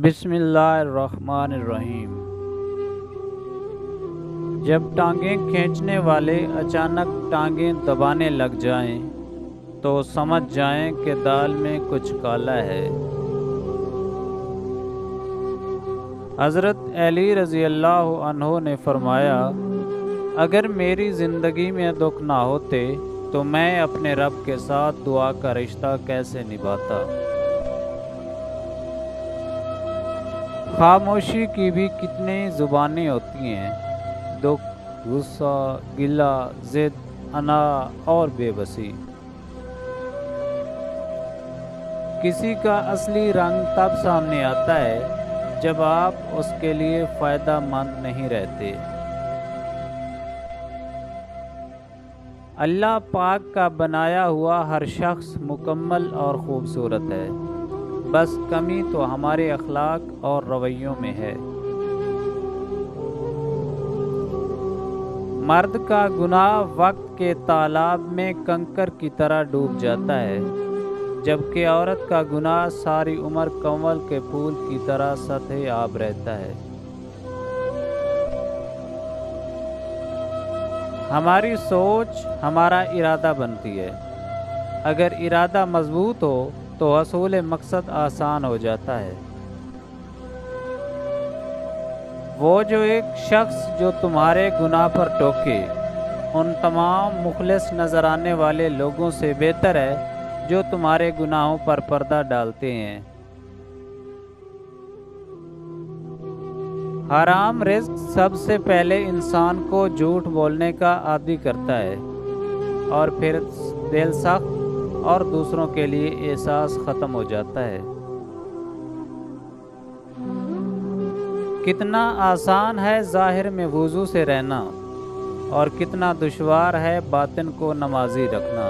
بسم اللہ الرحمن الرحیم۔ جب ٹانگیں کھینچنے والے اچانک ٹانگیں دبانے لگ جائیں تو سمجھ جائیں کہ دال میں کچھ کالا ہے۔ حضرت علی رضی اللہ عنہ نے فرمایا، اگر میری زندگی میں دکھ نہ ہوتے تو میں اپنے رب کے ساتھ دعا کا رشتہ کیسے نبھاتا۔ خاموشی کی بھی کتنی زبانیں ہوتی ہیں، دکھ، غصہ، گلہ، ضد، انا اور بے بسی۔ کسی کا اصلی رنگ تب سامنے آتا ہے جب آپ اس کے لیے فائدہ مند نہیں رہتے۔ اللہ پاک کا بنایا ہوا ہر شخص مکمل اور خوبصورت ہے، بس کمی تو ہمارے اخلاق اور رویوں میں ہے۔ مرد کا گناہ وقت کے تالاب میں کنکر کی طرح ڈوب جاتا ہے، جبکہ عورت کا گناہ ساری عمر کنول کے پھول کی طرح سطح آب رہتا ہے۔ ہماری سوچ ہمارا ارادہ بنتی ہے۔ اگر ارادہ مضبوط ہو تو حصول مقصد آسان ہو جاتا ہے۔ وہ جو ایک شخص جو تمہارے گناہ پر ٹوکے، ان تمام مخلص نظر آنے والے لوگوں سے بہتر ہے جو تمہارے گناہوں پر پردہ ڈالتے ہیں۔ حرام رزق سب سے پہلے انسان کو جھوٹ بولنے کا عادی کرتا ہے، اور پھر دل سخت اور دوسروں کے لیے احساس ختم ہو جاتا ہے۔ کتنا آسان ہے ظاہر میں وضو سے رہنا، اور کتنا دشوار ہے باطن کو نمازی رکھنا۔